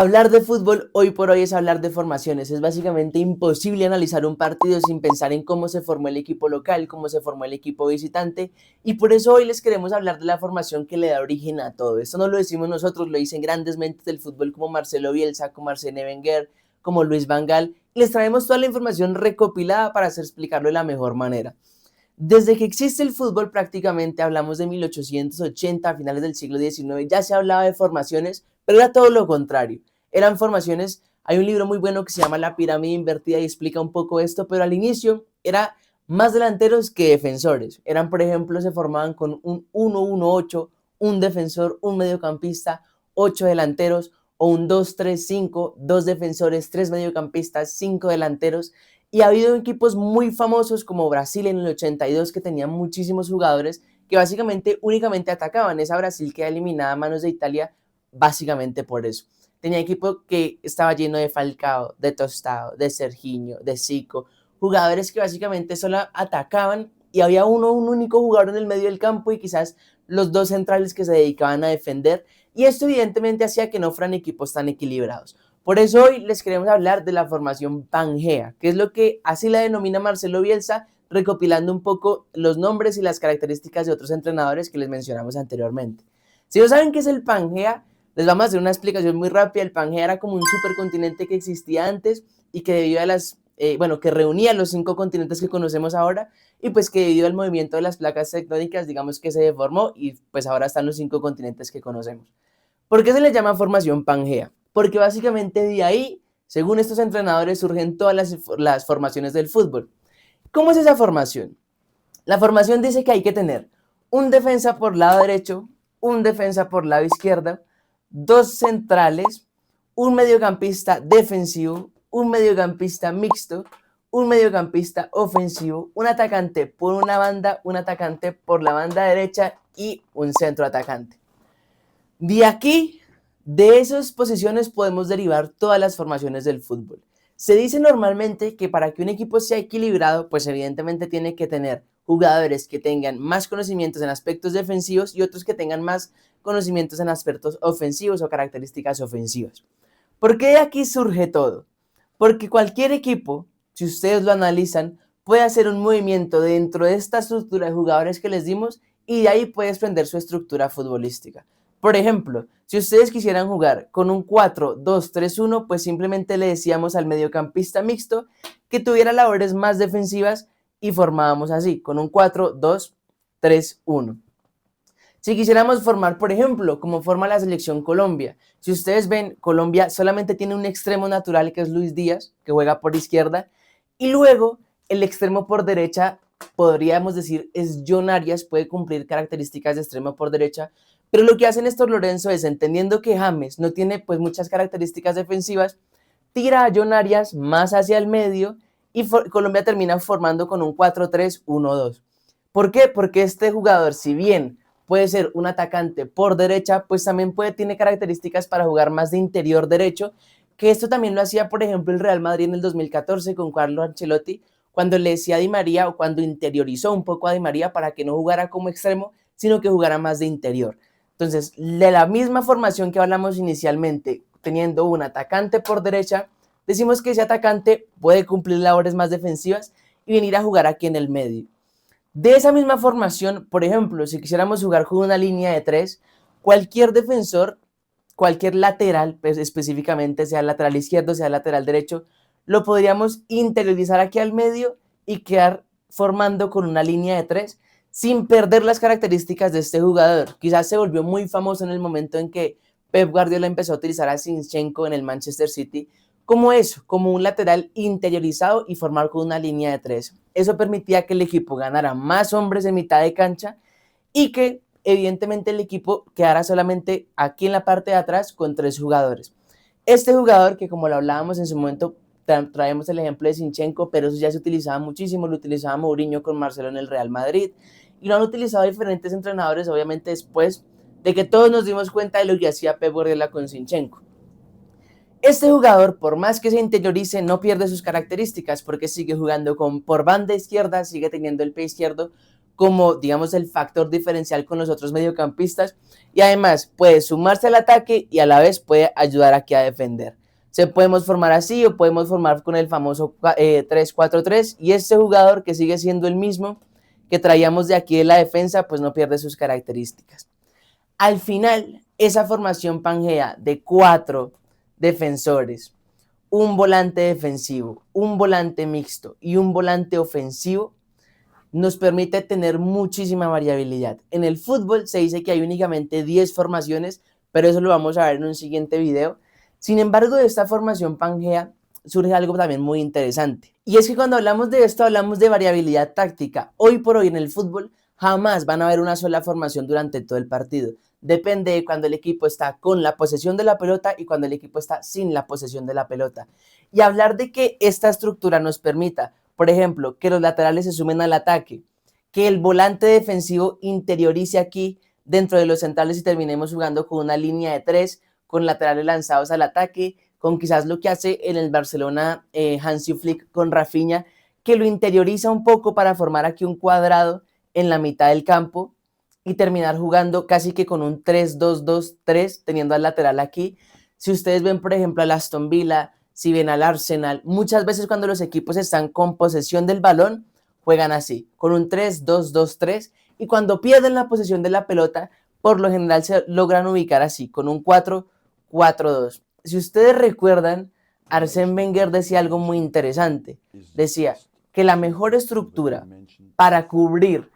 Hablar de fútbol hoy por hoy es hablar de formaciones. Es básicamente imposible analizar un partido sin pensar en cómo se formó el equipo local, cómo se formó el equipo visitante, y por eso hoy les queremos hablar de la formación que le da origen a todo. Esto no lo decimos nosotros, lo dicen grandes mentes del fútbol como Marcelo Bielsa, como Arsène Wenger, como Luis Van Gaal, y les traemos toda la información recopilada para hacer explicarlo de la mejor manera. Desde que existe el fútbol prácticamente hablamos de 1880, a finales del siglo XIX, ya se hablaba de formaciones, pero era todo lo contrario. Eran formaciones, hay un libro muy bueno que se llama La pirámide invertida y explica un poco esto, pero al inicio era más delanteros que defensores. Eran, por ejemplo, se formaban con un 1-1-8, un defensor, un mediocampista, 8 delanteros, o un 2-3-5, 2 defensores, 3 mediocampistas, 5 delanteros. Y ha habido equipos muy famosos como Brasil en el 82 que tenían muchísimos jugadores que básicamente únicamente atacaban. Esa Brasil queda eliminada a manos de Italia básicamente por eso. Tenía equipo que estaba lleno de Falcao, de Tostado, de Serginho, de Zico, jugadores que básicamente solo atacaban y había un único jugador en el medio del campo y quizás los dos centrales que se dedicaban a defender, y esto evidentemente hacía que no fueran equipos tan equilibrados. Por eso hoy les queremos hablar de la formación Pangea, que es lo que así la denomina Marcelo Bielsa, recopilando un poco los nombres y las características de otros entrenadores que les mencionamos anteriormente. Si no saben qué es el Pangea, les vamos a hacer una explicación muy rápida. El Pangea era como un supercontinente que existía antes y que debido a que reunía los 5 continentes que conocemos ahora, y pues que debido al movimiento de las placas tectónicas, digamos que se deformó y pues ahora están los 5 continentes que conocemos. ¿Por qué se le llama formación Pangea? Porque básicamente de ahí, según estos entrenadores, surgen todas las formaciones del fútbol. ¿Cómo es esa formación? La formación dice que hay que tener un defensa por lado derecho, un defensa por lado izquierda, 2 centrales, un mediocampista defensivo, un mediocampista mixto, un mediocampista ofensivo, un atacante por una banda, un atacante por la banda derecha y un centro atacante. De aquí, de esas posiciones podemos derivar todas las formaciones del fútbol. Se dice normalmente que para que un equipo sea equilibrado, pues evidentemente tiene que tener jugadores que tengan más conocimientos en aspectos defensivos y otros que tengan más conocimientos en aspectos ofensivos o características ofensivas. ¿Por qué de aquí surge todo? Porque cualquier equipo, si ustedes lo analizan, puede hacer un movimiento dentro de esta estructura de jugadores que les dimos y de ahí puede desprender su estructura futbolística. Por ejemplo, si ustedes quisieran jugar con un 4-2-3-1, pues simplemente le decíamos al mediocampista mixto que tuviera labores más defensivas y formábamos así, con un 4-2-3-1. Si quisiéramos formar, por ejemplo, como forma la selección Colombia, si ustedes ven, Colombia solamente tiene un extremo natural que es Luis Díaz, que juega por izquierda, y luego el extremo por derecha, podríamos decir, es John Arias, puede cumplir características de extremo por derecha, pero lo que hace Néstor Lorenzo es, entendiendo que James no tiene pues muchas características defensivas, tira a John Arias más hacia el medio y Colombia termina formando con un 4-3-1-2. ¿Por qué? Porque este jugador, si bien puede ser un atacante por derecha, pues también tiene características para jugar más de interior derecho, que esto también lo hacía, por ejemplo, el Real Madrid en el 2014 con Carlo Ancelotti, cuando le decía a Di María o cuando interiorizó un poco a Di María para que no jugara como extremo, sino que jugara más de interior. Entonces, de la misma formación que hablamos inicialmente, teniendo un atacante por derecha, decimos que ese atacante puede cumplir labores más defensivas y venir a jugar aquí en el medio. De esa misma formación, por ejemplo, si quisiéramos jugar con una línea de 3, cualquier defensor, cualquier lateral, pues específicamente sea lateral izquierdo, sea lateral derecho, lo podríamos interiorizar aquí al medio y quedar formando con una línea de 3 sin perder las características de este jugador. Quizás se volvió muy famoso en el momento en que Pep Guardiola empezó a utilizar a Zinchenko en el Manchester City como eso, como un lateral interiorizado y formar con una línea de 3. Eso permitía que el equipo ganara más hombres en mitad de cancha y que evidentemente el equipo quedara solamente aquí en la parte de atrás con 3 jugadores. Este jugador, que como lo hablábamos en su momento, traemos el ejemplo de Zinchenko, pero eso ya se utilizaba muchísimo, lo utilizaba Mourinho con Marcelo en el Real Madrid, y lo han utilizado diferentes entrenadores, obviamente después de que todos nos dimos cuenta de lo que hacía Pep Guardiola con Zinchenko. Este jugador, por más que se interiorice, no pierde sus características porque sigue jugando por banda izquierda, sigue teniendo el pie izquierdo como, digamos, el factor diferencial con los otros mediocampistas y además puede sumarse al ataque y a la vez puede ayudar aquí a defender. Se podemos formar así o podemos formar con el famoso 3-4-3 y este jugador que sigue siendo el mismo que traíamos de aquí de la defensa, pues no pierde sus características. Al final, esa formación Pangea de 4 defensores, un volante defensivo, un volante mixto y un volante ofensivo, nos permite tener muchísima variabilidad. En el fútbol se dice que hay únicamente 10 formaciones, pero eso lo vamos a ver en un siguiente video. Sin embargo, de esta formación Pangea surge algo también muy interesante. Y es que cuando hablamos de esto, hablamos de variabilidad táctica. Hoy por hoy en el fútbol jamás van a haber una sola formación durante todo el partido. Depende de cuando el equipo está con la posesión de la pelota y cuando el equipo está sin la posesión de la pelota. Y hablar de que esta estructura nos permita, por ejemplo, que los laterales se sumen al ataque, que el volante defensivo interiorice aquí dentro de los centrales y terminemos jugando con una línea de 3, con laterales lanzados al ataque, con quizás lo que hace en el Barcelona Hansi Flick con Rafinha, que lo interioriza un poco para formar aquí un cuadrado en la mitad del campo y terminar jugando casi que con un 3-2-2-3, teniendo al lateral aquí. Si ustedes ven, por ejemplo, al Aston Villa, si ven al Arsenal, muchas veces cuando los equipos están con posesión del balón, juegan así, con un 3-2-2-3, y cuando pierden la posesión de la pelota, por lo general se logran ubicar así, con un 4-4-2. Si ustedes recuerdan, Arsène Wenger decía algo muy interesante. Decía que la mejor estructura para cubrir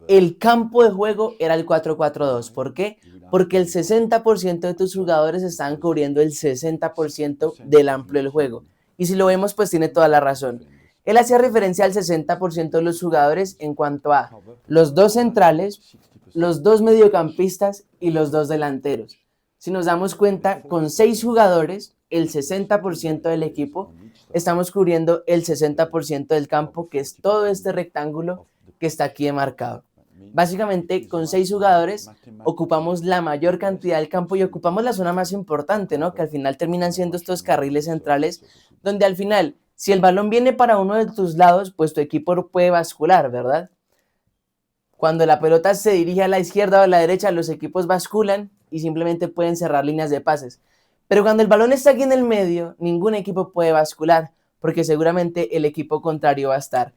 el campo de juego era el 4-4-2. ¿Por qué? Porque el 60% de tus jugadores estaban cubriendo el 60% del amplio del juego. Y si lo vemos, pues tiene toda la razón. Él hacía referencia al 60% de los jugadores en cuanto a los 2 centrales, los 2 mediocampistas y los 2 delanteros. Si nos damos cuenta, con 6 jugadores, el 60% del equipo, estamos cubriendo el 60% del campo, que es todo este rectángulo que está aquí demarcado. Básicamente, con 6 jugadores, ocupamos la mayor cantidad del campo y ocupamos la zona más importante, ¿no? Que al final terminan siendo estos carriles centrales, donde al final, si el balón viene para uno de tus lados, pues tu equipo puede bascular, ¿verdad? Cuando la pelota se dirige a la izquierda o a la derecha, los equipos basculan y simplemente pueden cerrar líneas de pases. Pero cuando el balón está aquí en el medio, ningún equipo puede bascular, porque seguramente el equipo contrario va a estar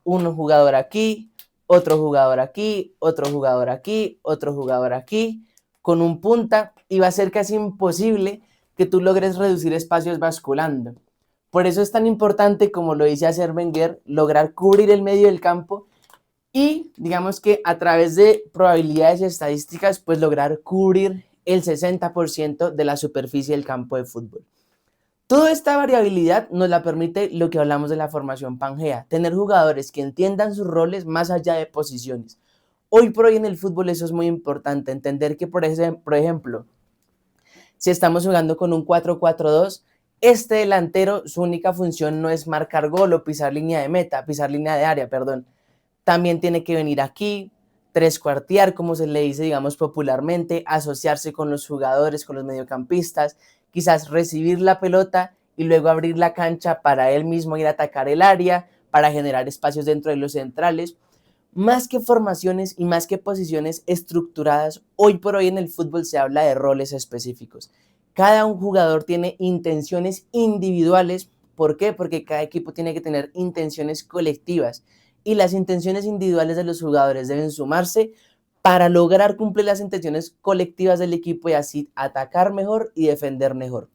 un jugador aquí, otro jugador aquí, otro jugador aquí, otro jugador aquí, con un punta, y va a ser casi imposible que tú logres reducir espacios basculando. Por eso es tan importante, como lo dice Arsène Wenger, lograr cubrir el medio del campo y digamos que a través de probabilidades y estadísticas, pues lograr cubrir el 60% de la superficie del campo de fútbol. Toda esta variabilidad nos la permite lo que hablamos de la formación Pangea, tener jugadores que entiendan sus roles más allá de posiciones. Hoy por hoy en el fútbol eso es muy importante, entender que por ejemplo, si estamos jugando con un 4-4-2, este delantero, su única función no es marcar gol o pisar línea de área, perdón. También tiene que venir aquí, trescuartear, como se le dice, digamos, popularmente, asociarse con los jugadores, con los mediocampistas, quizás recibir la pelota y luego abrir la cancha para él mismo ir a atacar el área, para generar espacios dentro de los centrales. Más que formaciones y más que posiciones estructuradas, hoy por hoy en el fútbol se habla de roles específicos. Cada un jugador tiene intenciones individuales. ¿Por qué? Porque cada equipo tiene que tener intenciones colectivas y las intenciones individuales de los jugadores deben sumarse para lograr cumplir las intenciones colectivas del equipo y así atacar mejor y defender mejor.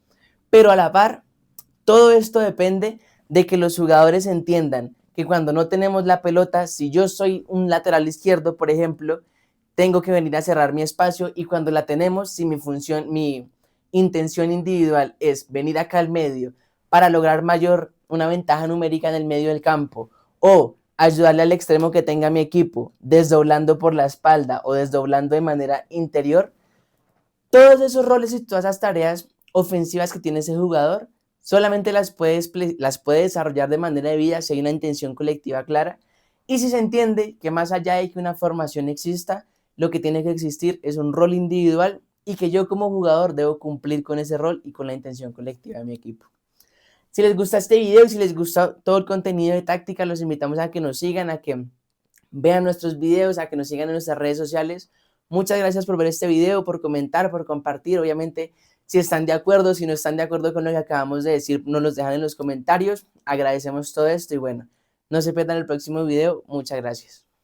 Pero a la par, todo esto depende de que los jugadores entiendan que cuando no tenemos la pelota, si yo soy un lateral izquierdo, por ejemplo, tengo que venir a cerrar mi espacio, y cuando la tenemos, si mi intención individual es venir acá al medio para lograr una ventaja numérica en el medio del campo o ayudarle al extremo que tenga mi equipo, desdoblando por la espalda o desdoblando de manera interior, todos esos roles y todas esas tareas ofensivas que tiene ese jugador, solamente las puede desarrollar de manera debida si hay una intención colectiva clara y si se entiende que más allá de que una formación exista, lo que tiene que existir es un rol individual y que yo como jugador debo cumplir con ese rol y con la intención colectiva de mi equipo. Si les gusta este video y si les gusta todo el contenido de táctica, los invitamos a que nos sigan, a que vean nuestros videos, a que nos sigan en nuestras redes sociales. Muchas gracias por ver este video, por comentar, por compartir. Obviamente, si están de acuerdo, si no están de acuerdo con lo que acabamos de decir, nos los dejan en los comentarios. Agradecemos todo esto y bueno, no se pierdan el próximo video. Muchas gracias.